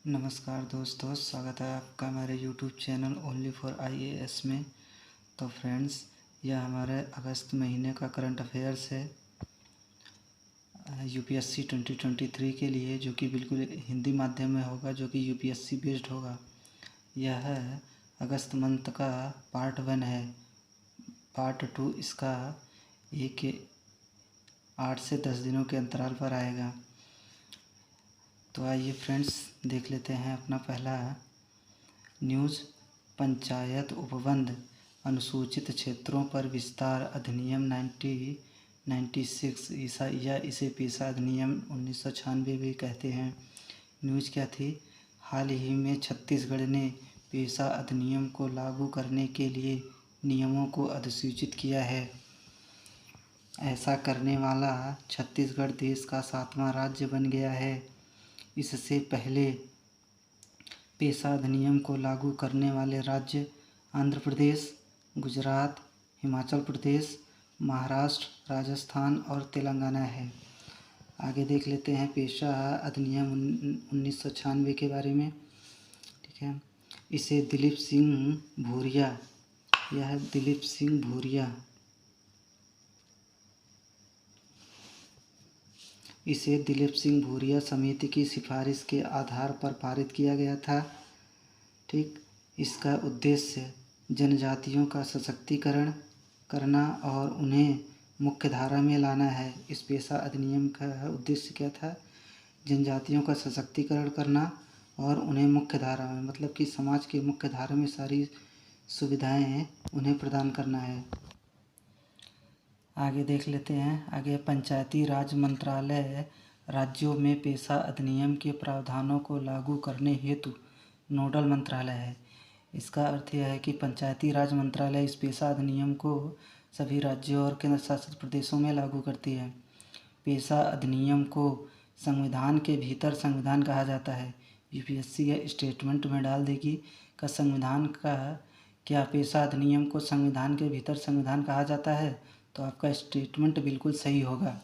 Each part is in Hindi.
नमस्कार दोस्तों, स्वागत है आपका हमारे YouTube channel only for IAS में। तो फ्रेंड्स, यह हमारे अगस्त महीने का करंट अफेयर्स है यूपीएससी 2023 के लिए, जो कि बिल्कुल हिंदी माध्यम में होगा, जो कि यूपीएससी बेस्ड होगा। यह है अगस्त मंथ का पार्ट 1 है। पार्ट 2 इसका 8 से 10 दिनों के अंतराल पर आएगा। तो आइए फ्रेंड्स, देख लेते हैं अपना पहला न्यूज़। पंचायत उपबंध अनुसूचित क्षेत्रों पर विस्तार अधिनियम 1996 इसे पेशा अधिनियम 1996 भी कहते हैं। न्यूज़ क्या थी? हाल ही में छत्तीसगढ़ ने पेशा अधिनियम को लागू करने के लिए नियमों को अधिसूचित किया है। ऐसा करने वाला छत्तीसगढ़ देश का 7वां राज्य बन गया है। इससे पहले पेशा अधिनियम को लागू करने वाले राज्य आंध्र प्रदेश, गुजरात, हिमाचल प्रदेश, महाराष्ट्र, राजस्थान और तेलंगाना है। आगे देख लेते हैं पेशा अधिनियम 1996 के बारे में। ठीक है, इसे दिलीप सिंह भूरिया इसे दिलीप सिंह भूरिया समिति की सिफारिश के आधार पर पारित किया गया था। ठीक, इसका उद्देश्य जनजातियों का सशक्तिकरण करना और उन्हें मुख्यधारा में लाना है। इस पेशा अधिनियम का उद्देश्य क्या था? जनजातियों का सशक्तिकरण करना और उन्हें मुख्यधारा में, मतलब कि समाज की मुख्यधारा में सारी सुविधाएं उन्हें प्रदान करना है। आगे देख लेते हैं। आगे पंचायती राज मंत्रालय राज्यों में पेशा अधिनियम के प्रावधानों को लागू करने हेतु नोडल मंत्रालय है। इसका अर्थ यह है कि पंचायती राज मंत्रालय इस पेशा अधिनियम को सभी राज्यों और केंद्र शासित प्रदेशों में लागू करती है। पेशा अधिनियम को संविधान के भीतर संविधान कहा जाता है। यूपीएससी यह स्टेटमेंट में डाल देगी कि संविधान का क्या पेशा अधिनियम को संविधान के भीतर संविधान कहा जाता है, तो आपका स्टेटमेंट बिल्कुल सही होगा।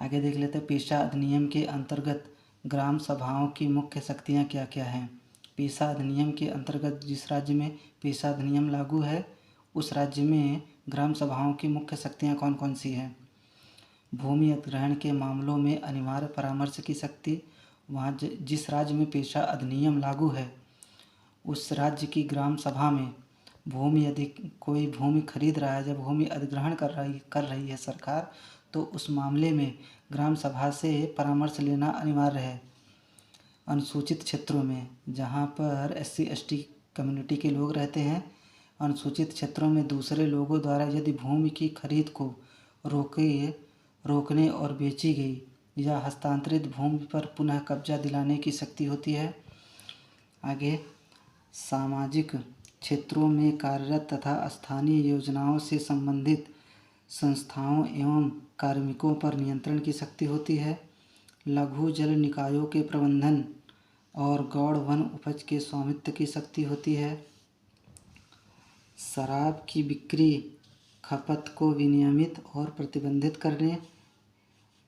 आगे देख लेते हैं पेशा अधिनियम के अंतर्गत ग्राम सभाओं की मुख्य शक्तियाँ क्या क्या हैं। पेशा अधिनियम के अंतर्गत जिस राज्य में पेशा अधिनियम लागू है, उस राज्य में ग्राम सभाओं की मुख्य शक्तियाँ कौन कौन सी हैं? भूमि अधिग्रहण के मामलों में अनिवार्य परामर्श की शक्ति। वहाँ जिस राज्य में पेशा अधिनियम लागू है, उस राज्य की ग्राम सभा में कोई भूमि खरीद रहा है, जब भूमि अधिग्रहण कर रही है सरकार, तो उस मामले में ग्राम सभा से परामर्श लेना अनिवार्य है। अनुसूचित क्षेत्रों में, जहाँ पर SC/ST कम्युनिटी के लोग रहते हैं, अनुसूचित क्षेत्रों में दूसरे लोगों द्वारा यदि भूमि की खरीद को रोकने और बेची गई या हस्तांतरित भूमि पर पुनः कब्जा दिलाने की शक्ति होती है। आगे सामाजिक क्षेत्रों में कार्यरत तथा स्थानीय योजनाओं से संबंधित संस्थाओं एवं कार्मिकों पर नियंत्रण की शक्ति होती है। लघु जल निकायों के प्रबंधन और गौड़ वन उपज के स्वामित्व की शक्ति होती है। शराब की बिक्री खपत को विनियमित और प्रतिबंधित करने,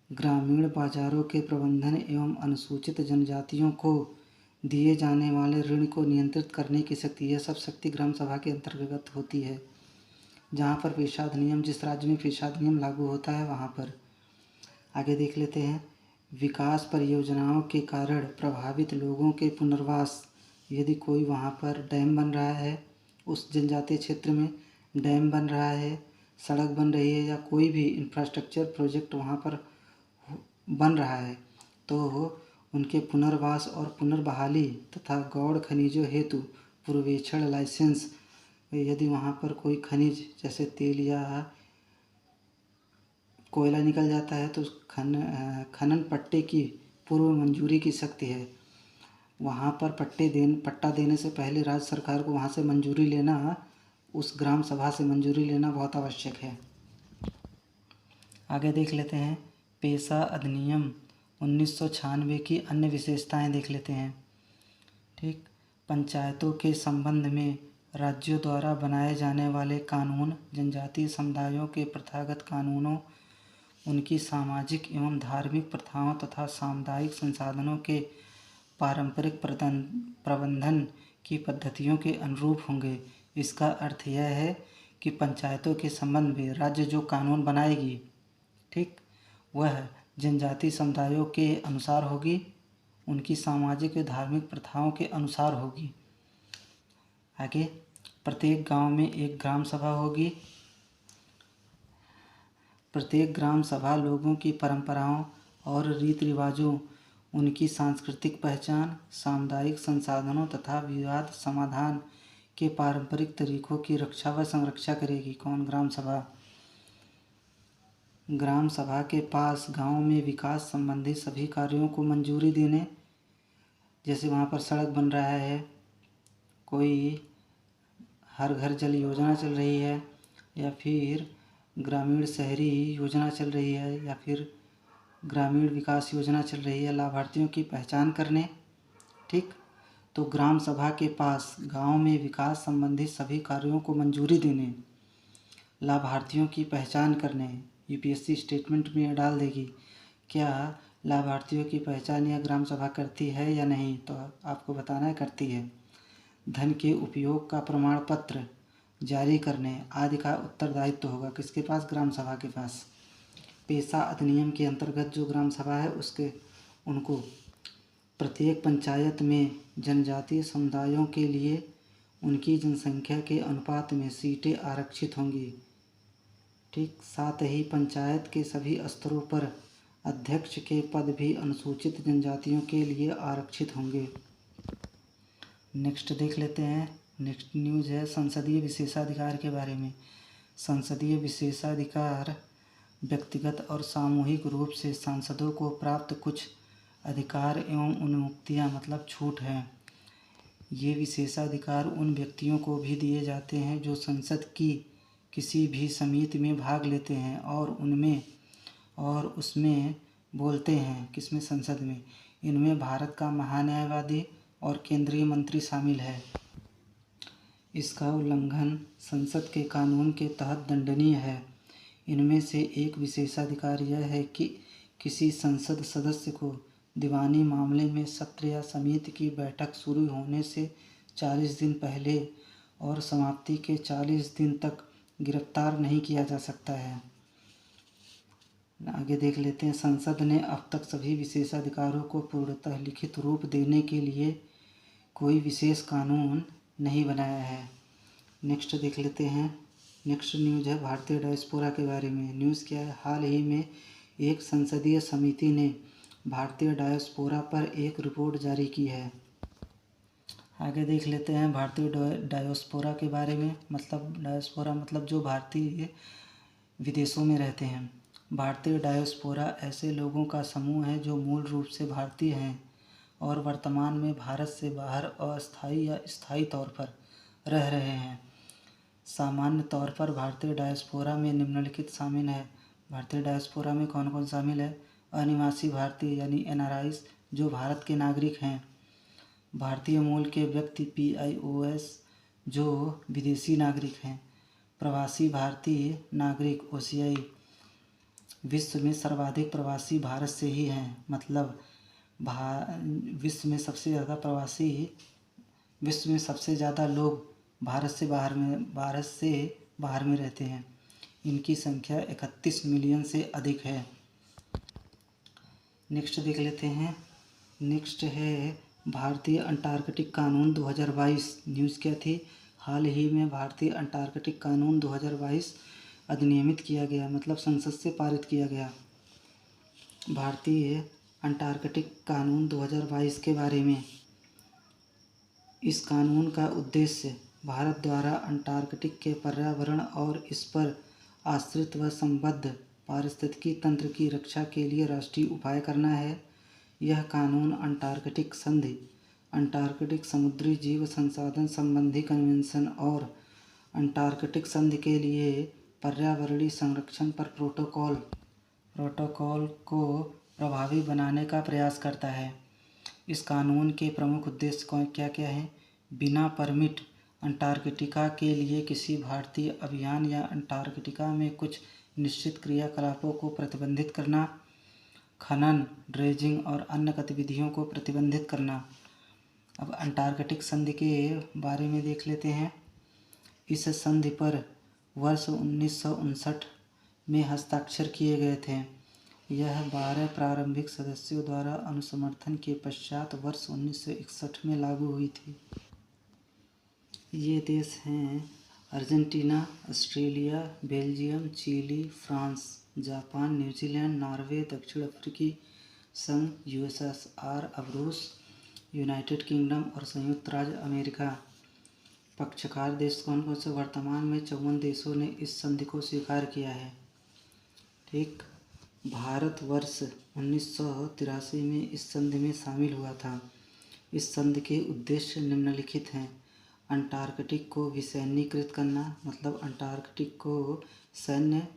ग्रामीण बाजारों के प्रबंधन एवं अनुसूचित जनजातियों को दिए जाने वाले ऋण को नियंत्रित करने की शक्ति, यह सब शक्ति ग्राम सभा के अंतर्गत होती है। जहाँ पर पेशा अधिनियम, जिस राज्य में पेशा अधिनियम लागू होता है, वहाँ पर। आगे देख लेते हैं विकास परियोजनाओं के कारण प्रभावित लोगों के पुनर्वास। यदि कोई वहाँ पर डैम बन रहा है, उस जनजातीय क्षेत्र में डैम बन रहा है, सड़क बन रही है या कोई भी इंफ्रास्ट्रक्चर प्रोजेक्ट वहाँ पर बन रहा है, तो उनके पुनर्वास और पुनर्बहाली तथा गौड़ खनिजों हेतु पूर्वेक्षण लाइसेंस, यदि वहाँ पर कोई खनिज जैसे तेल या कोयला निकल जाता है, तो उस खनन पट्टे की पूर्व मंजूरी की शक्ति है। वहाँ पर पट्टा देने से पहले राज्य सरकार को वहाँ से मंजूरी लेना, उस ग्राम सभा से मंजूरी लेना बहुत आवश्यक है। आगे देख लेते हैं पेशा अधिनियम 1996 की अन्य विशेषताएं देख लेते हैं। ठीक, पंचायतों के संबंध में राज्यों द्वारा बनाए जाने वाले कानून जनजातीय समुदायों के प्रथागत कानूनों, उनकी सामाजिक एवं धार्मिक प्रथाओं तथा सामुदायिक संसाधनों के पारंपरिक प्रबंधन की पद्धतियों के अनुरूप होंगे। इसका अर्थ यह है कि पंचायतों के संबंध में राज्य जो कानून बनाएगी, ठीक, वह जनजाति समुदायों के अनुसार होगी, उनकी सामाजिक व धार्मिक प्रथाओं के अनुसार होगी। आगे, प्रत्येक गांव में एक ग्राम सभा होगी। प्रत्येक ग्राम सभा लोगों की परंपराओं और रीति रिवाजों, उनकी सांस्कृतिक पहचान, सामुदायिक संसाधनों तथा विवाद समाधान के पारंपरिक तरीकों की रक्षा व संरक्षा करेगी। कौन? ग्राम सभा। ग्राम सभा के पास गांव में विकास संबंधी सभी कार्यों को मंजूरी देने, जैसे वहाँ पर सड़क बन रहा है, कोई हर घर जल योजना चल रही है, या फिर ग्रामीण शहरी योजना चल रही है, या फिर ग्रामीण विकास योजना चल रही है, लाभार्थियों की पहचान करने, ठीक। तो ग्राम सभा के पास गांव में विकास संबंधी सभी कार्यों को मंजूरी देने, लाभार्थियों की पहचान करने, यूपीएससी स्टेटमेंट में डाल देगी क्या लाभार्थियों की पहचान यह ग्राम सभा करती है या नहीं, तो आपको बताना है करती है। धन के उपयोग का प्रमाण पत्र जारी करने आदि का उत्तरदायित्व होगा किसके पास? ग्राम सभा के पास। पेशा अधिनियम के अंतर्गत जो ग्राम सभा है उनको प्रत्येक पंचायत में जनजातीय समुदायों के लिए उनकी जनसंख्या के अनुपात में सीटें आरक्षित होंगी, ठीक। साथ ही पंचायत के सभी स्तरों पर अध्यक्ष के पद भी अनुसूचित जनजातियों के लिए आरक्षित होंगे। नेक्स्ट देख लेते हैं। नेक्स्ट न्यूज़ है संसदीय विशेषाधिकार के बारे में। संसदीय विशेषाधिकार व्यक्तिगत और सामूहिक रूप से सांसदों को प्राप्त कुछ अधिकार एवं उन्मुक्तियां मतलब छूट हैं। ये विशेषाधिकार उन व्यक्तियों को भी दिए जाते हैं जो संसद की किसी भी समिति में भाग लेते हैं और उसमें बोलते हैं। किसमें? संसद में। इनमें भारत का महान्यायवादी और केंद्रीय मंत्री शामिल है। इसका उल्लंघन संसद के कानून के तहत दंडनीय है। इनमें से एक विशेषाधिकार यह है कि किसी संसद सदस्य को दीवानी मामले में सत्र या समिति की बैठक शुरू होने से 40 दिन पहले और समाप्ति के 40 दिन तक गिरफ्तार नहीं किया जा सकता है। आगे देख लेते हैं। संसद ने अब तक सभी विशेषाधिकारों को पूर्णतः लिखित रूप देने के लिए कोई विशेष कानून नहीं बनाया है। नेक्स्ट देख लेते हैं। नेक्स्ट न्यूज़ है भारतीय डायस्पोरा के बारे में। न्यूज़ क्या है? हाल ही में एक संसदीय समिति ने भारतीय डायस्पोरा पर एक रिपोर्ट जारी की है। आगे देख लेते हैं भारतीय डायस्पोरा के बारे में। मतलब डायस्पोरा मतलब जो भारतीय विदेशों में रहते हैं। भारतीय डायस्पोरा ऐसे लोगों का समूह है जो मूल रूप से भारतीय हैं और वर्तमान में भारत से बाहर अस्थायी या स्थायी तौर पर रह रहे हैं। सामान्य तौर पर भारतीय डायस्पोरा में निम्नलिखित शामिल है। भारतीय डायस्पोरा में कौन कौन शामिल है? अनिवासी भारतीय यानी एनआरआईज जो भारत के नागरिक हैं। भारतीय मूल के व्यक्ति PIOS जो विदेशी नागरिक हैं। प्रवासी भारतीय नागरिक OCI। विश्व में सर्वाधिक प्रवासी भारत से ही हैं। मतलब विश्व में सबसे ज़्यादा लोग भारत से बाहर में रहते हैं। इनकी संख्या 31 मिलियन से अधिक है। नेक्स्ट देख लेते हैं। नेक्स्ट है भारतीय अंटार्कटिक कानून 2022। न्यूज़ क्या थी? हाल ही में भारतीय अंटार्कटिक कानून 2022 अधिनियमित किया गया, मतलब संसद से पारित किया गया। भारतीय अंटार्कटिक कानून 2022 के बारे में। इस कानून का उद्देश्य भारत द्वारा अंटार्कटिक के पर्यावरण और इस पर आश्रित व संबद्ध पारिस्थितिकी तंत्र की रक्षा के लिए राष्ट्रीय उपाय करना है। यह कानून अंटार्कटिक संधि, अंटार्कटिक समुद्री जीव संसाधन संबंधी कन्वेंशन और अंटार्कटिक संधि के लिए पर्यावरणीय संरक्षण पर प्रोटोकॉल को प्रभावी बनाने का प्रयास करता है। इस कानून के प्रमुख उद्देश्य क्या क्या हैं? बिना परमिट अंटार्कटिका के लिए किसी भारतीय अभियान या अंटार्कटिका में कुछ निश्चित क्रियाकलापों को प्रतिबंधित करना, खनन, ड्रेजिंग और अन्य गतिविधियों को प्रतिबंधित करना। अब अंटार्कटिक संधि के बारे में देख लेते हैं। इस संधि पर वर्ष 1959 में हस्ताक्षर किए गए थे। यह 12 प्रारंभिक सदस्यों द्वारा अनुसमर्थन के पश्चात वर्ष 1961 में लागू हुई थी। ये देश हैं Argentina, Australia, Belgium, Chile, France, Japan, New Zealand, Norway, दक्षिण अफ्रीकी संघ, यूएसएसआर, अब रूस, यूनाइटेड किंगडम और संयुक्त राज्य अमेरिका। पक्षकार देश कौन कौन से? वर्तमान में 54 देशों ने इस संधि को स्वीकार किया है। ठीक, भारत वर्ष 1983 में इस संधि में शामिल हुआ था। इस संधि के उद्देश्य निम्नलिखित हैं। अंटार्कटिक को विसैन्यीकृत करना, मतलब अंटार्कटिक को सैन्य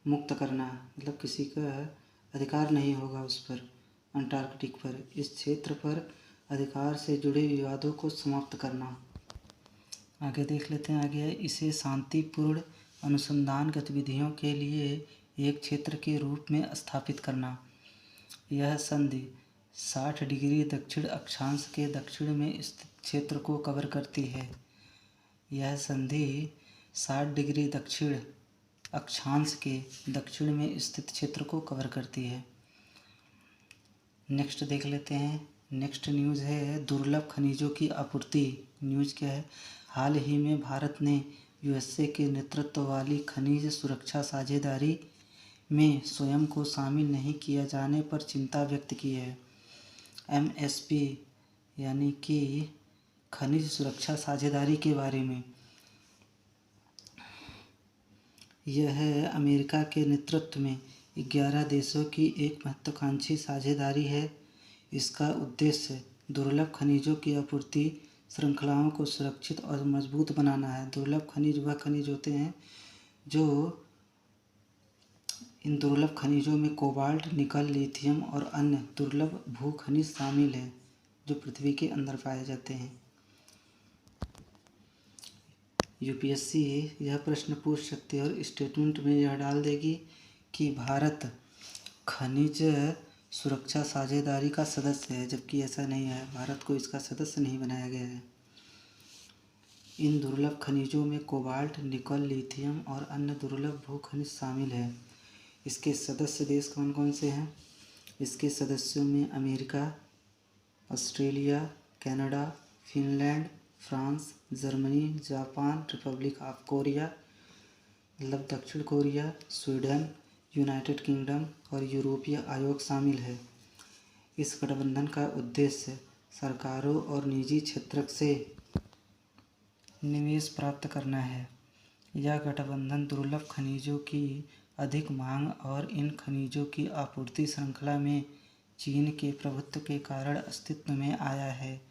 मुक्त करना, मतलब किसी का अधिकार नहीं होगा उस पर, अंटार्कटिक पर। इस क्षेत्र पर अधिकार से जुड़े विवादों को समाप्त करना। आगे देख लेते हैं। आगे है इसे शांतिपूर्ण अनुसंधान गतिविधियों के लिए एक क्षेत्र के रूप में स्थापित करना। यह संधि 60 डिग्री दक्षिण अक्षांश के दक्षिण में स्थित क्षेत्र को कवर करती है। यह संधि 60 डिग्री दक्षिण अक्षांश के दक्षिण में स्थित क्षेत्र को कवर करती है। नेक्स्ट देख लेते हैं। नेक्स्ट न्यूज़ है दुर्लभ खनिजों की आपूर्ति। न्यूज़ क्या है? हाल ही में भारत ने यूएसए के नेतृत्व वाली खनिज सुरक्षा साझेदारी में स्वयं को शामिल नहीं किया जाने पर चिंता व्यक्त की है। एमएसपी यानी कि खनिज सुरक्षा साझेदारी के बारे में। यह अमेरिका के नेतृत्व में 11 देशों की एक महत्वाकांक्षी साझेदारी है। इसका उद्देश्य दुर्लभ खनिजों की आपूर्ति श्रृंखलाओं को सुरक्षित और मजबूत बनाना है। दुर्लभ खनिज वह खनिज होते हैं जो इन दुर्लभ खनिजों में कोबाल्ट, निकल, लिथियम और अन्य दुर्लभ भू खनिज शामिल हैं जो पृथ्वी के अंदर पाए जाते हैं। यूपीएससी यह प्रश्न पूछ सकती है और स्टेटमेंट में यह डाल देगी कि भारत खनिज सुरक्षा साझेदारी का सदस्य है, जबकि ऐसा नहीं है। भारत को इसका सदस्य नहीं बनाया गया है। इन दुर्लभ खनिजों में कोबाल्ट, निकल, लिथियम और अन्य दुर्लभ भू खनिज शामिल है। इसके सदस्य देश कौन कौन से हैं? इसके सदस्यों में America, Australia, Canada, Finland, France, Germany, Japan, Republic of Korea मतलब दक्षिण कोरिया, स्वीडन, यूनाइटेड किंगडम और यूरोपीय आयोग शामिल है। इस गठबंधन का उद्देश्य सरकारों और निजी क्षेत्र से निवेश प्राप्त करना है। यह गठबंधन दुर्लभ खनिजों की अधिक मांग और इन खनिजों की आपूर्ति श्रृंखला में चीन के प्रभुत्व के कारण अस्तित्व में आया है।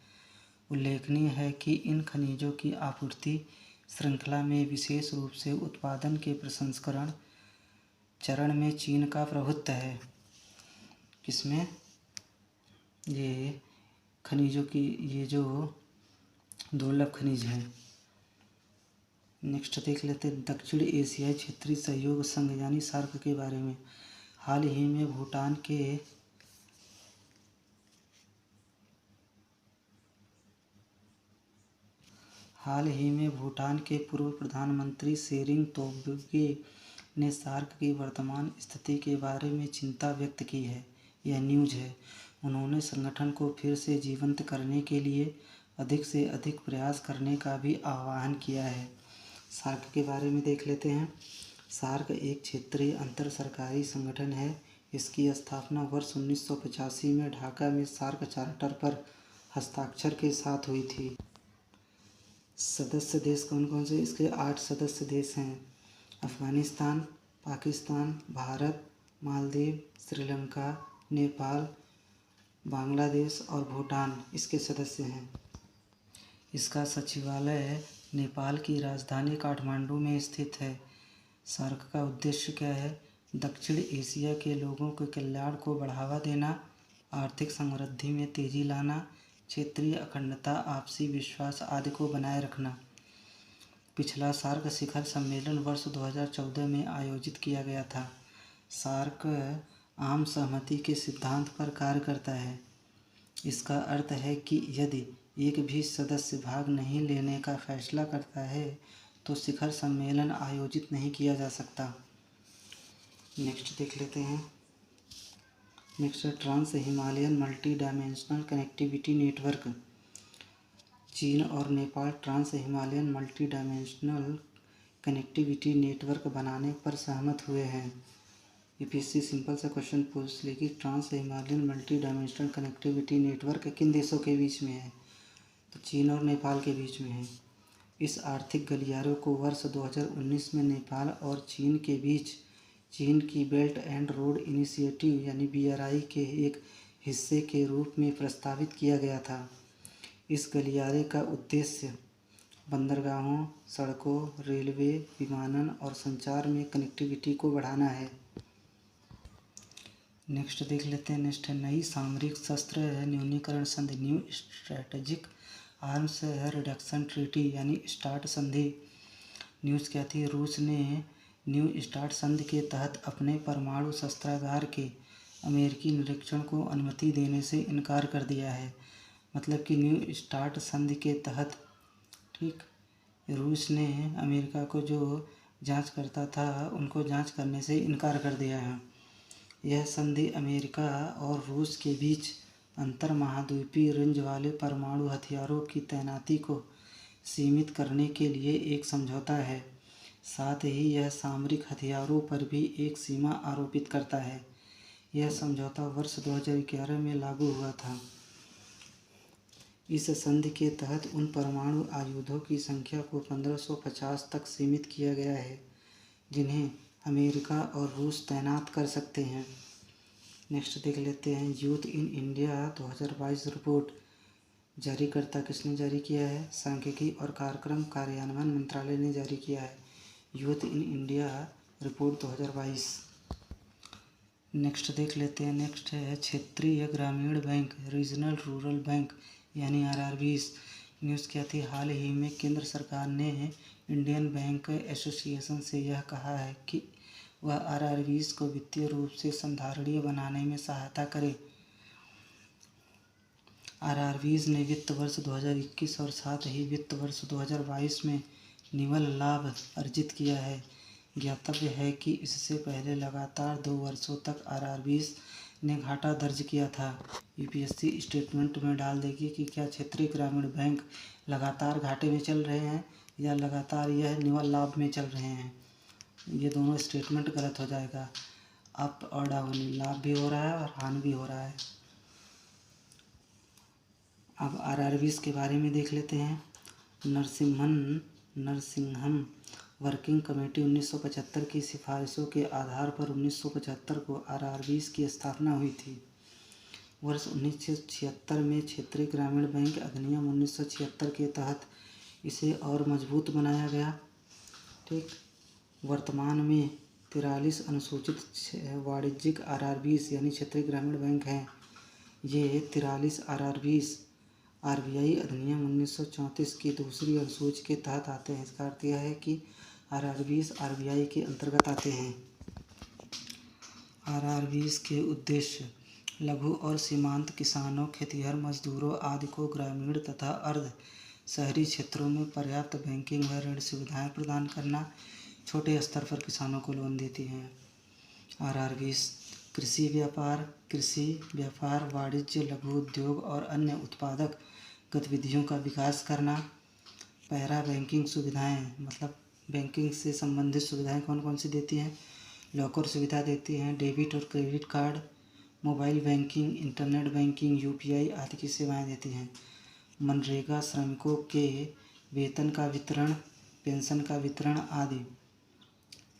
उल्लेखनीय है कि इन खनिजों की आपूर्ति श्रृंखला में विशेष रूप से उत्पादन के प्रसंस्करण चरण में चीन का प्रभुत्व है। किसमें? ये खनिजों की, ये जो दुर्लभ खनिज हैं। नेक्स्ट देख लेते हैं दक्षिण एशियाई क्षेत्रीय सहयोग संघ यानी सार्क के बारे में। हाल ही में भूटान के पूर्व प्रधानमंत्री शेरिंग तोब्गे ने सार्क की वर्तमान स्थिति के बारे में चिंता व्यक्त की है। यह न्यूज़ है। उन्होंने संगठन को फिर से जीवंत करने के लिए अधिक से अधिक प्रयास करने का भी आह्वान किया है। सार्क के बारे में देख लेते हैं। सार्क एक क्षेत्रीय अंतर सरकारी संगठन है। इसकी स्थापना वर्ष 1985 में ढाका में सार्क चार्टर पर हस्ताक्षर के साथ हुई थी। सदस्य देश कौन कौन से? इसके 8 सदस्य देश हैं। अफ़गानिस्तान, पाकिस्तान, भारत, मालदीव, श्रीलंका, नेपाल, बांग्लादेश और भूटान इसके सदस्य हैं। इसका सचिवालय नेपाल की राजधानी काठमांडू में स्थित है। सार्क का उद्देश्य क्या है? दक्षिण एशिया के लोगों के कल्याण को बढ़ावा देना, आर्थिक समृद्धि में तेजी लाना, क्षेत्रीय अखंडता, आपसी विश्वास आदि को बनाए रखना। पिछला सार्क शिखर सम्मेलन वर्ष 2014 में आयोजित किया गया था। सार्क आम सहमति के सिद्धांत पर कार्य करता है। इसका अर्थ है कि यदि एक भी सदस्य भाग नहीं लेने का फैसला करता है तो शिखर सम्मेलन आयोजित नहीं किया जा सकता। नेक्स्ट देख लेते हैं। नेक्स्ट है trans Himalayan multi dimensional connectivity network. चीन और Nepal trans Himalayan multi dimensional connectivity network बनाने पर सहमत हुए हैं। यूपीएससी सिंपल सा क्वेश्चन पूछ ले कि trans Himalayan multi dimensional connectivity network किन देशों के बीच में है, तो चीन और नेपाल के बीच में है। इस आर्थिक गलियारे को वर्ष 2019 में नेपाल और चीन के बीच चीन की बेल्ट एंड रोड इनिशिएटिव यानी BRI के एक हिस्से के रूप में प्रस्तावित किया गया था। इस गलियारे का उद्देश्य बंदरगाहों, सड़कों, रेलवे, विमानन और संचार में कनेक्टिविटी को बढ़ाना है। नेक्स्ट देख लेते हैं। नेक्स्ट है नई सामरिक शस्त्र न्यूनीकरण संधि, new strategic arms reduction treaty यानी स्टार्ट संधि। न्यूज़ क्या थी? रूस ने न्यू स्टार्ट संधि के तहत अपने परमाणु शस्त्रागार के अमेरिकी निरीक्षण को अनुमति देने से इनकार कर दिया है। मतलब कि न्यू स्टार्ट संधि के तहत, ठीक, रूस ने अमेरिका को जो जांच करता था उनको जांच करने से इनकार कर दिया है। यह संधि अमेरिका और रूस के बीच अंतर महाद्वीपीय रेंज वाले परमाणु हथियारों की तैनाती को सीमित करने के लिए एक समझौता है। साथ ही यह सामरिक हथियारों पर भी एक सीमा आरोपित करता है। यह समझौता वर्ष 2011 में लागू हुआ था। इस संधि के तहत उन परमाणु आयुधों की संख्या को 1550 तक सीमित किया गया है जिन्हें अमेरिका और रूस तैनात कर सकते हैं। नेक्स्ट देख लेते हैं। यूथ इन इंडिया 2022 रिपोर्ट जारीकर्ता किसने जारी किया है? सांख्यिकी और कार्यक्रम कार्यान्वयन मंत्रालय ने जारी किया है youth in India report 2022। Next देख लेते हैं। नेक्स्ट है क्षेत्रीय ग्रामीण बैंक, रीजनल रूरल बैंक यानी RRBs। न्यूज़ क्या थी? हाल ही में केंद्र सरकार ने इंडियन बैंक एसोसिएशन से यह कहा है कि वह RRBs को वित्तीय रूप से संधारणीय बनाने में सहायता करे। RRBs ने वित्त वर्ष 2021 और साथ ही वित्त वर्ष 2022 में निवल लाभ अर्जित किया है। ज्ञातव्य है कि इससे पहले लगातार 2 वर्षों तक RRBs ने घाटा दर्ज किया था। यूपीएससी स्टेटमेंट में डाल देगी कि क्या क्षेत्रीय ग्रामीण बैंक लगातार घाटे में चल रहे हैं या लगातार यह निवल लाभ में चल रहे हैं। ये दोनों स्टेटमेंट गलत हो जाएगा। अप और डाउन, लाभ भी हो रहा है और हानि भी हो रहा है। अब RRBs के बारे में देख लेते हैं। नरसिंहम वर्किंग कमेटी 1975 की सिफारिशों के आधार पर 1975 को RRBs की स्थापना हुई थी। वर्ष 1976 में क्षेत्रीय ग्रामीण बैंक अधिनियम 1976 के तहत इसे और मजबूत बनाया गया। ठीक, वर्तमान में 43 अनुसूचित वाणिज्यिक RRBs यानी क्षेत्रीय ग्रामीण बैंक हैं। ये 43 RRBs RBI अधिनियम 1934 की दूसरी अनुसूची के तहत आते हैं। इसका अर्थ यह है कि RRBs RBI के अंतर्गत आते हैं। RRBs के उद्देश्य लघु और सीमांत किसानों, खेतिहर मजदूरों आदि को ग्रामीण तथा अर्ध शहरी क्षेत्रों में पर्याप्त बैंकिंग व ऋण सुविधाएं प्रदान करना। छोटे स्तर पर किसानों को लोन देती हैं। RRBs कृषि व्यापार, वाणिज्य, लघु उद्योग और अन्य उत्पादक गतिविधियों का विकास करना। पैरा बैंकिंग सुविधाएं, मतलब बैंकिंग से संबंधित सुविधाएं कौन कौन सी देती हैं? लॉकर सुविधा देती हैं, डेबिट और credit card, mobile banking, internet banking, UPI आदि की सेवाएं देती हैं। मनरेगा श्रमिकों के वेतन का वितरण, पेंशन का वितरण आदि।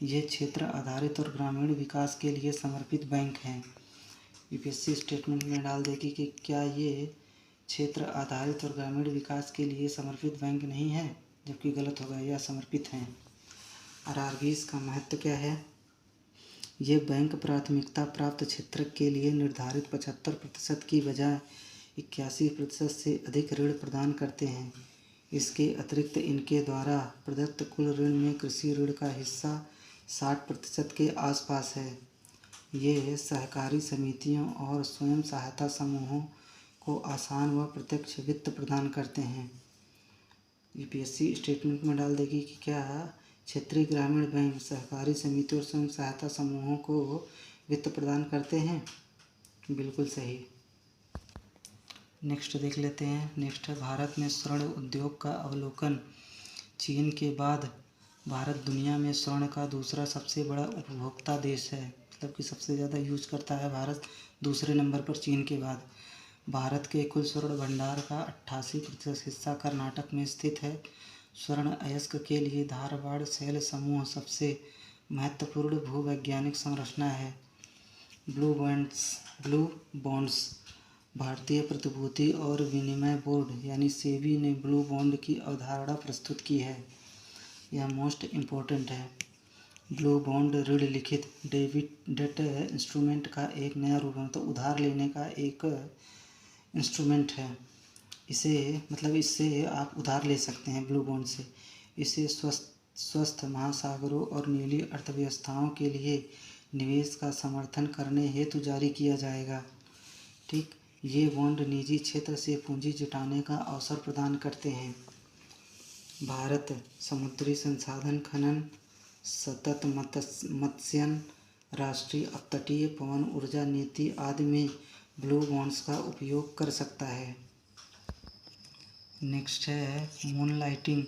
ये क्षेत्र आधारित और ग्रामीण विकास के लिए समर्पित बैंक हैं। यूपीएससी स्टेटमेंट में डाल देगी कि क्या ये क्षेत्र आधारित और ग्रामीण विकास के लिए समर्पित बैंक नहीं है, जबकि गलत होगा, यह समर्पित हैं। RRBs का महत्व क्या है? ये बैंक प्राथमिकता प्राप्त क्षेत्र के लिए निर्धारित 75% की बजाय 81% से अधिक ऋण प्रदान करते हैं। इसके अतिरिक्त इनके द्वारा प्रदत्त कुल ऋण में कृषि ऋण का हिस्सा 60% के आसपास है। ये सहकारी समितियों और स्वयं सहायता समूहों को आसान व प्रत्यक्ष वित्त प्रदान करते हैं। यूपीएससी स्टेटमेंट में डाल देगी कि क्या क्षेत्रीय ग्रामीण बैंक सहकारी समितियों और स्वयं सहायता समूहों को वित्त प्रदान करते हैं। बिल्कुल सही। नेक्स्ट देख लेते हैं। नेक्स्ट है भारत में स्वर्ण उद्योग का अवलोकन। चीन के बाद भारत दुनिया में स्वर्ण का दूसरा सबसे बड़ा उपभोक्ता देश है, मतलब कि सबसे ज़्यादा यूज करता है भारत, दूसरे नंबर पर चीन के बाद। भारत के कुल स्वर्ण भंडार का 88% हिस्सा कर्नाटक में स्थित है। स्वर्ण अयस्क के लिए धारवाड़ शैल समूह सबसे महत्वपूर्ण भूवैज्ञानिक संरचना है। ब्लू बॉन्ड्स भारतीय प्रतिभूति और विनिमय बोर्ड यानी सेबी ने ब्लू बॉन्ड की अवधारणा प्रस्तुत की है। यह मोस्ट इम्पोर्टेंट है। ब्लू बॉन्ड ऋण लिखित डेट इंस्ट्रूमेंट का एक नया रूप है, तो उधार लेने का एक इंस्ट्रूमेंट है। इससे आप उधार ले सकते हैं ब्लू बॉन्ड से। इसे स्वस्थ महासागरों और नीली अर्थव्यवस्थाओं के लिए निवेश का समर्थन करने हेतु जारी किया जाएगा। ठीक, ये बॉन्ड निजी क्षेत्र से पूंजी जुटाने का अवसर प्रदान करते हैं। भारत समुद्री संसाधन खनन, सतत मत्स्यन, राष्ट्रीय अपतटीय पवन ऊर्जा नीति आदि में ब्लू बॉन्ड्स का उपयोग कर सकता है। नेक्स्ट है मूनलाइटिंग।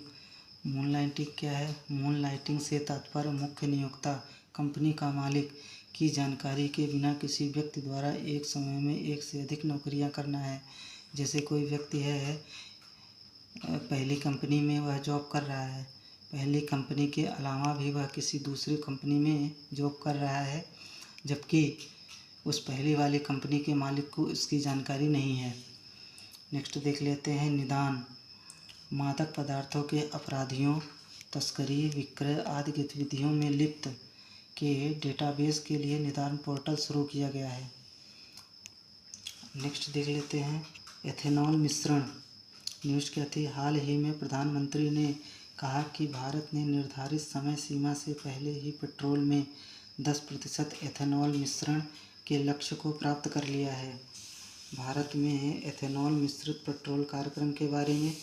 मूनलाइटिंग क्या है? मूनलाइटिंग से तात्पर्य मुख्य नियोक्ता कंपनी का मालिक की जानकारी के बिना किसी व्यक्ति द्वारा एक समय में एक से अधिक नौकरियां करना है। जैसे कोई व्यक्ति है, पहली कंपनी में वह जॉब कर रहा है, पहली कंपनी के अलावा भी वह किसी दूसरी कंपनी में जॉब कर रहा है, जबकि उस पहली वाली कंपनी के मालिक को इसकी जानकारी नहीं है। नेक्स्ट देख लेते हैं निदान। मादक पदार्थों के अपराधियों, तस्करी, विक्रय आदि गतिविधियों में लिप्त के डेटाबेस के लिए निदान पोर्टल शुरू किया गया है। नेक्स्ट देख लेते हैं एथेनॉल मिश्रण। न्यूज़ क्या थी? हाल ही में प्रधानमंत्री ने कहा कि भारत ने निर्धारित समय सीमा से पहले ही पेट्रोल में 10% एथेनॉल मिश्रण के लक्ष्य को प्राप्त कर लिया है। भारत में एथेनॉल मिश्रित पेट्रोल कार्यक्रम के बारे में।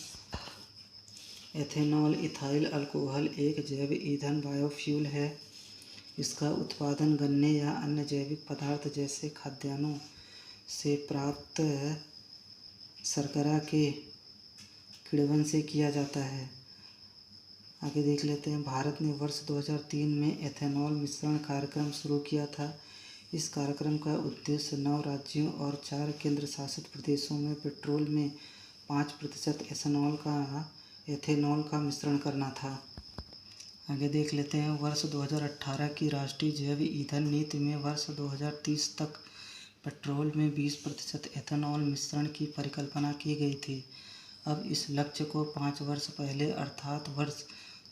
एथेनॉल इथाइल अल्कोहल एक जैव ईंधन बायोफ्यूल है। इसका उत्पादन गन्ने या अन्य जैविक पदार्थ जैसे खाद्यान्नों से प्राप्त शर्करा के किण्वन से किया जाता है। आगे देख लेते हैं। भारत ने वर्ष 2003 में एथेनॉल मिश्रण कार्यक्रम शुरू किया था। इस कार्यक्रम का उद्देश्य 9 राज्यों और 4 केंद्र शासित प्रदेशों में पेट्रोल में 5% एथेनॉल का मिश्रण करना था। आगे देख लेते हैं। वर्ष 2018 की राष्ट्रीय जैव ईंधन नीति में वर्ष 2030 तक पेट्रोल में 20% एथेनॉल मिश्रण की परिकल्पना की गई थी। अब इस लक्ष्य को 5 वर्ष पहले अर्थात वर्ष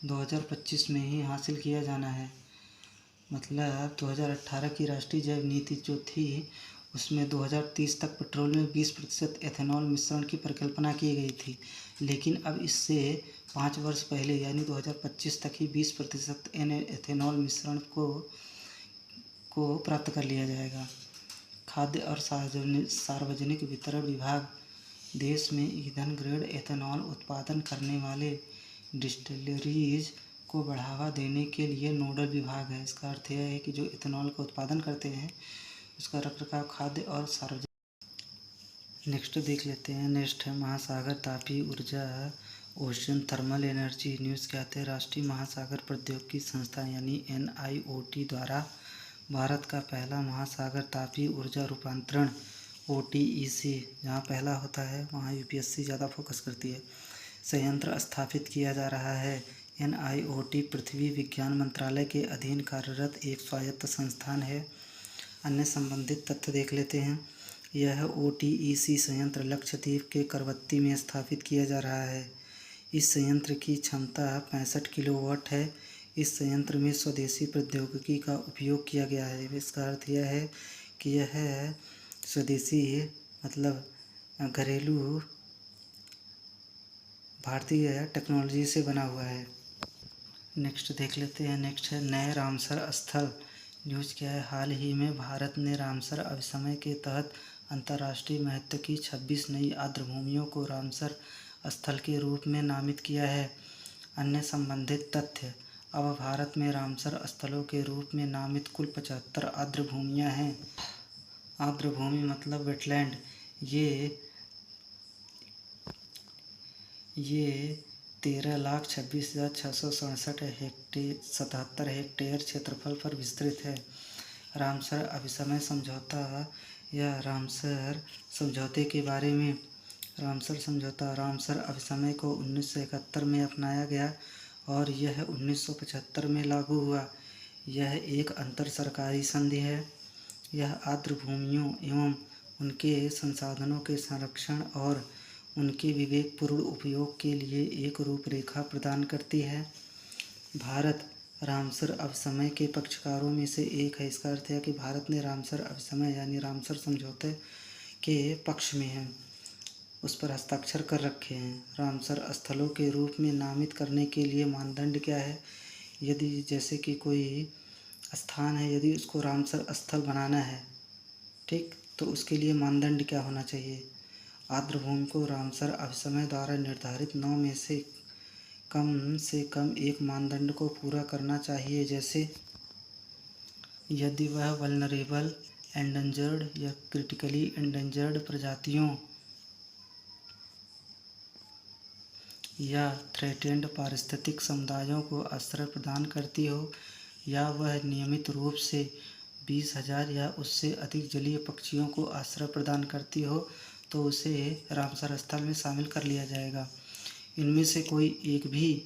2025 में ही हासिल किया जाना है। मतलब 2018 की राष्ट्रीय जैव नीति जो थी उसमें 2030 तक पेट्रोल में 20% एथेनॉल मिश्रण की परिकल्पना की गई थी, लेकिन अब इससे 5 वर्ष पहले यानी 2025 तक ही 20% एथेनॉल मिश्रण को प्राप्त कर लिया जाएगा। खाद्य और सार्वजनिक वितरण विभाग देश में ईंधन ग्रेड एथेनॉल उत्पादन करने वाले डिस्टिलरीज को बढ़ावा देने के लिए नोडल विभाग है। इसका अर्थ यह है कि जो एथेनॉल का उत्पादन करते हैं उसका रखरखाव खाद्य और सार्वजनिक। नेक्स्ट देख लेते हैं। नेक्स्ट है महासागर तापीय ऊर्जा ओशन थर्मल एनर्जी। न्यूज़ क्या आते हैं? राष्ट्रीय महासागर प्रौद्योगिकी संस्थान यानी NIOT द्वारा भारत का पहला महासागर तापीय ऊर्जा रूपांतरण OTEC, जहाँ पहला होता है वहाँ UPSC ज़्यादा फोकस करती है, संयंत्र स्थापित किया जा रहा है। NIOT पृथ्वी विज्ञान मंत्रालय के अधीन कार्यरत एक स्वायत्त संस्थान है। अन्य संबंधित तथ्य देख लेते हैं। यह OTEC संयंत्र लक्षद्वीप के करवत्ती में स्थापित किया जा रहा है। इस संयंत्र की क्षमता 65 किलोवाट है। इस संयंत्र में स्वदेशी प्रौद्योगिकी का उपयोग किया गया है। इसका अर्थ यह है कि यह स्वदेशी मतलब घरेलू भारतीय टेक्नोलॉजी से बना हुआ है। नेक्स्ट देख लेते हैं। नेक्स्ट है नए रामसर स्थल। न्यूज़ क्या है, हाल ही में भारत ने रामसर अभिसमय के तहत अंतर्राष्ट्रीय महत्व की 26 नई आर्द्रभूमियों को रामसर स्थल के रूप में नामित किया है। अन्य संबंधित तथ्य, अब भारत में रामसर स्थलों के रूप में नामित कुल 75 आर्द्रभूमियाँ हैं। आर्द्रभूमि मतलब वेटलैंड। ये 13,26,667 हेक्टेयर क्षेत्रफल पर विस्तृत है। रामसर अभिसमय समझौता या रामसर समझौते के बारे में। रामसर समझौता रामसर अभिसमय को 1971 में अपनाया गया और यह 1975 में लागू हुआ। यह एक अंतर सरकारी संधि है। यह आर्द्रभूमियों एवं उनके संसाधनों के संरक्षण और उनके विवेकपूर्ण उपयोग के लिए एक रूपरेखा प्रदान करती है। भारत रामसर अभिसमय के पक्षकारों में से एक है। इसका अर्थ है कि भारत ने रामसर अभिसमय यानी रामसर समझौते के पक्ष में है, उस पर हस्ताक्षर कर रखे हैं। रामसर स्थलों के रूप में नामित करने के लिए मानदंड क्या है? यदि जैसे कि कोई स्थान है, यदि उसको रामसर स्थल बनाना है, ठीक, तो उसके लिए मानदंड क्या होना चाहिए? आर्द्रभूमि को रामसर अभिसमय द्वारा निर्धारित 9 में से कम एक मानदंड को पूरा करना चाहिए, जैसे यदि वह वल्नरेबल, एंडेंजर्ड या क्रिटिकली एंडेंजर्ड प्रजातियों या थ्रेटेंड पारिस्थितिक समुदायों को आश्रय प्रदान करती हो, या वह नियमित रूप से 20,000 या उससे अधिक जलीय पक्षियों को आश्रय प्रदान करती हो, तो उसे रामसर स्थल में शामिल कर लिया जाएगा। इनमें से कोई एक भी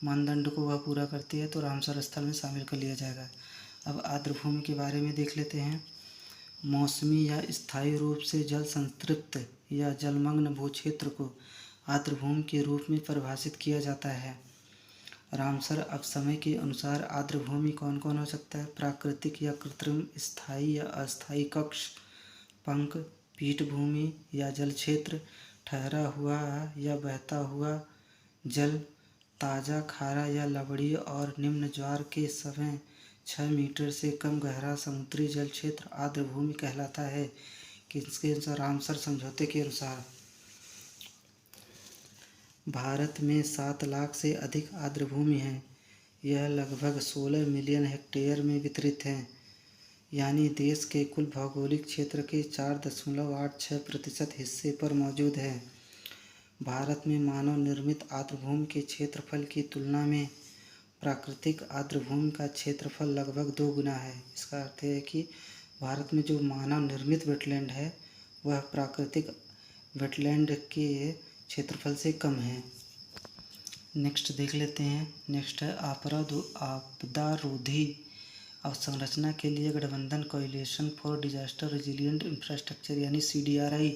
मानदंड को वह पूरा करती है तो रामसर स्थल में शामिल कर लिया जाएगा। अब आर्द्रभूमि के बारे में देख लेते हैं। मौसमी या स्थायी रूप से जल संतृप्त या जलमग्न भूक्षेत्र को आर्द्रभूमि के रूप में परिभाषित किया जाता है। रामसर अभिसमय के अनुसार आर्द्रभूमि कौन कौन हो सकता है? प्राकृतिक या कृत्रिम, स्थायी या अस्थायी कक्ष, पंक, पीठभूमि या जल क्षेत्र, ठहरा हुआ या बहता हुआ जल, ताज़ा, खारा या लवणीय और निम्न ज्वार के समय 6 मीटर से कम गहरा समुद्री जल क्षेत्र आर्द्रभूमि कहलाता है। किसके अनुसार? रामसर समझौते के अनुसार। भारत में 7 लाख से अधिक आर्द्रभूमि है। यह लगभग 16 मिलियन हेक्टेयर में वितरित है, यानी देश के कुल भौगोलिक क्षेत्र के 4.86% हिस्से पर मौजूद है। भारत में मानव निर्मित आर्द्रभूमि के क्षेत्रफल की तुलना में प्राकृतिक आर्द्रभूमि का क्षेत्रफल लगभग 2 गुना है। इसका अर्थ है कि भारत में जो मानव निर्मित वेटलैंड है वह प्राकृतिक वेटलैंड के क्षेत्रफल से कम है। नेक्स्ट देख लेते हैं। नेक्स्ट है आपदारोधी अवसंरचना के लिए गठबंधन, coalition for disaster resilient infrastructure यानी CDRI।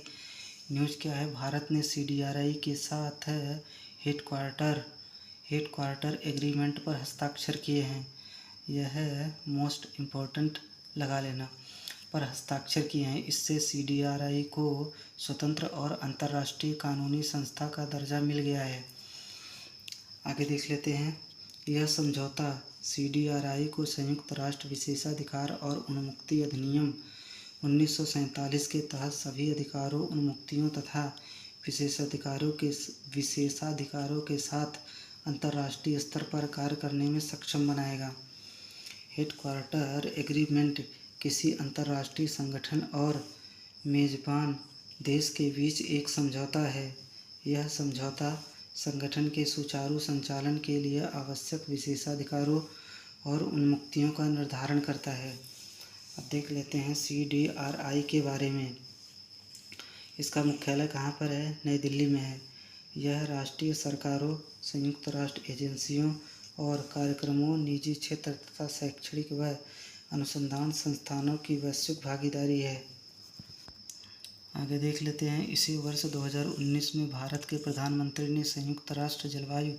न्यूज़ क्या है, भारत ने CDRI के साथ हेडक्वार्टर एग्रीमेंट पर हस्ताक्षर किए हैं। यह मोस्ट इम्पोर्टेंट लगा लेना, पर हस्ताक्षर किए हैं। इससे CDRI को स्वतंत्र और अंतर्राष्ट्रीय कानूनी संस्था का दर्जा मिल गया है। आगे देख लेते हैं। यह समझौता CDRI को संयुक्त राष्ट्र विशेषाधिकार और उन्मुक्ति अधिनियम 1947 के तहत सभी अधिकारों, उन्मुक्तियों तथा विशेषाधिकारों के साथ अंतर्राष्ट्रीय स्तर पर कार्य करने में सक्षम बनाएगा। हेडक्वार्टर एग्रीमेंट किसी अंतर्राष्ट्रीय संगठन और मेजबान देश के बीच एक समझौता है। यह समझौता संगठन के सुचारू संचालन के लिए आवश्यक विशेषाधिकारों और उन्मुक्तियों का निर्धारण करता है। अब देख लेते हैं CDRI के बारे में। इसका मुख्यालय कहाँ पर है? नई दिल्ली में है। यह राष्ट्रीय सरकारों, संयुक्त राष्ट्र एजेंसियों और कार्यक्रमों, निजी क्षेत्र तथा शैक्षणिक व अनुसंधान संस्थानों की वैश्विक भागीदारी है। आगे देख लेते हैं। इसी वर्ष 2019 में भारत के प्रधानमंत्री ने संयुक्त राष्ट्र जलवायु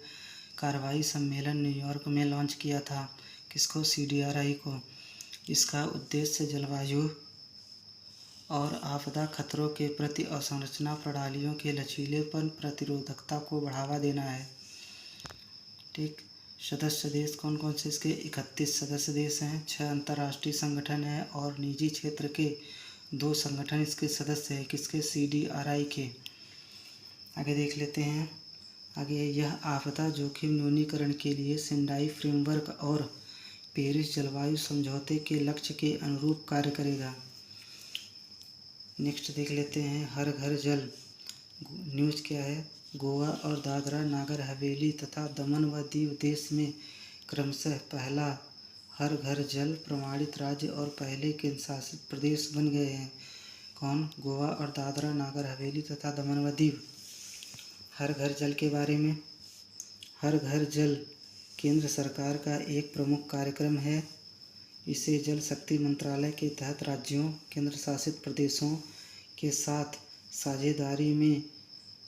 कार्रवाई सम्मेलन न्यूयॉर्क में लॉन्च किया था। किसको? CDRI को। इसका उद्देश्य जलवायु और आपदा खतरों के प्रति अवसंरचना प्रणालियों के लचीलेपन प्रतिरोधकता को बढ़ावा देना है। ठीक। सदस्य देश कौन कौन से इसके 31 सदस्य देश हैं। 6 अंतर्राष्ट्रीय संगठन हैं और निजी क्षेत्र के 2 संगठन इसके सदस्य हैं। किसके? CDRI के। आगे देख लेते हैं। आगे यह आपदा जोखिम न्यूनीकरण के लिए सेंडाई फ्रेमवर्क और पेरिस जलवायु समझौते के लक्ष्य के अनुरूप कार्य करेगा। नेक्स्ट देख लेते हैं। हर घर जल न्यूज़ क्या है। गोवा और दादरा नागर हवेली तथा दमन व दीव देश में क्रमशः पहला हर घर जल प्रमाणित राज्य और पहले केंद्र शासित प्रदेश बन गए हैं। कौन? गोवा और दादरा नागर हवेली तथा दमन व दीव। हर घर जल के बारे में। हर घर जल केंद्र सरकार का एक प्रमुख कार्यक्रम है। इसे जल शक्ति मंत्रालय के तहत राज्यों, केंद्र शासित प्रदेशों के साथ साझेदारी में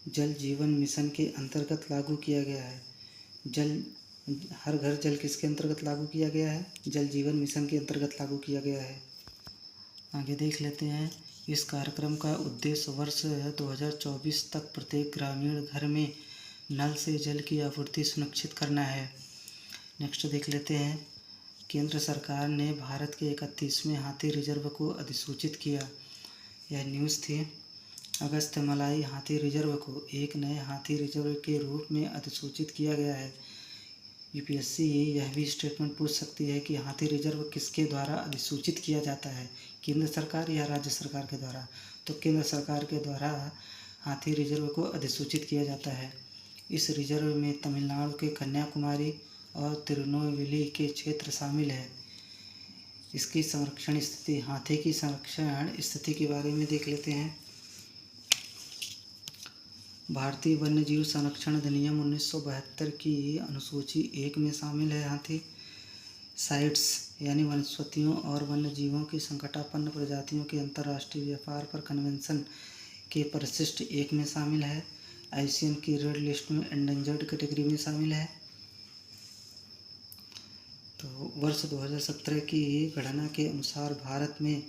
जल जीवन मिशन के अंतर्गत लागू किया गया है। हर घर जल किसके अंतर्गत लागू किया गया है? जल जीवन मिशन के अंतर्गत लागू किया गया है। आगे देख लेते हैं। इस कार्यक्रम का उद्देश्य वर्ष 2024 तक प्रत्येक ग्रामीण घर में नल से जल की आपूर्ति सुनिश्चित करना है। नेक्स्ट देख लेते हैं। केंद्र सरकार ने भारत के 31वें हाथी रिजर्व को अधिसूचित किया। यह न्यूज़ थी। अगस्त्यमलाई हाथी रिजर्व को एक नए हाथी रिजर्व के रूप में अधिसूचित किया गया है। यूपीएससी यह भी स्टेटमेंट पूछ सकती है कि हाथी रिजर्व किसके द्वारा अधिसूचित किया जाता है, केंद्र सरकार या राज्य सरकार के द्वारा। तो केंद्र सरकार के द्वारा हाथी रिजर्व को अधिसूचित किया जाता है। इस रिजर्व में तमिलनाडु के कन्याकुमारी और तिरुनेलवेली के क्षेत्र शामिल है। इसकी संरक्षण स्थिति, हाथी की संरक्षण स्थिति के बारे में देख लेते हैं। भारतीय वन्यजीव संरक्षण अधिनियम 1972 की अनुसूची 1 में शामिल है। हाथी साइट्स यानी वनस्पतियों और वन्यजीवों की संकटापन्न प्रजातियों के अंतर्राष्ट्रीय व्यापार पर कन्वेंशन के परिशिष्ट 1 में शामिल है। आईसीएन की रेड लिस्ट में एंडेंजर्ड कैटेगरी में शामिल है। तो वर्ष 2017 की गणना के अनुसार भारत में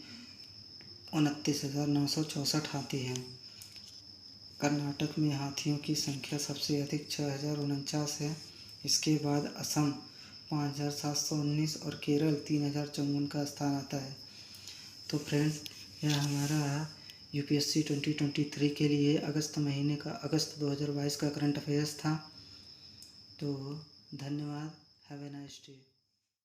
29,964 हाथी हैं। कर्नाटक में हाथियों की संख्या सबसे अधिक 6,049 है। इसके बाद असम 5,719 और केरल 3,054 का स्थान आता है। तो फ्रेंड्स, यह हमारा यूपीएससी 2023 के लिए अगस्त 2022 का करंट अफेयर्स था। तो धन्यवाद। Have a nice day.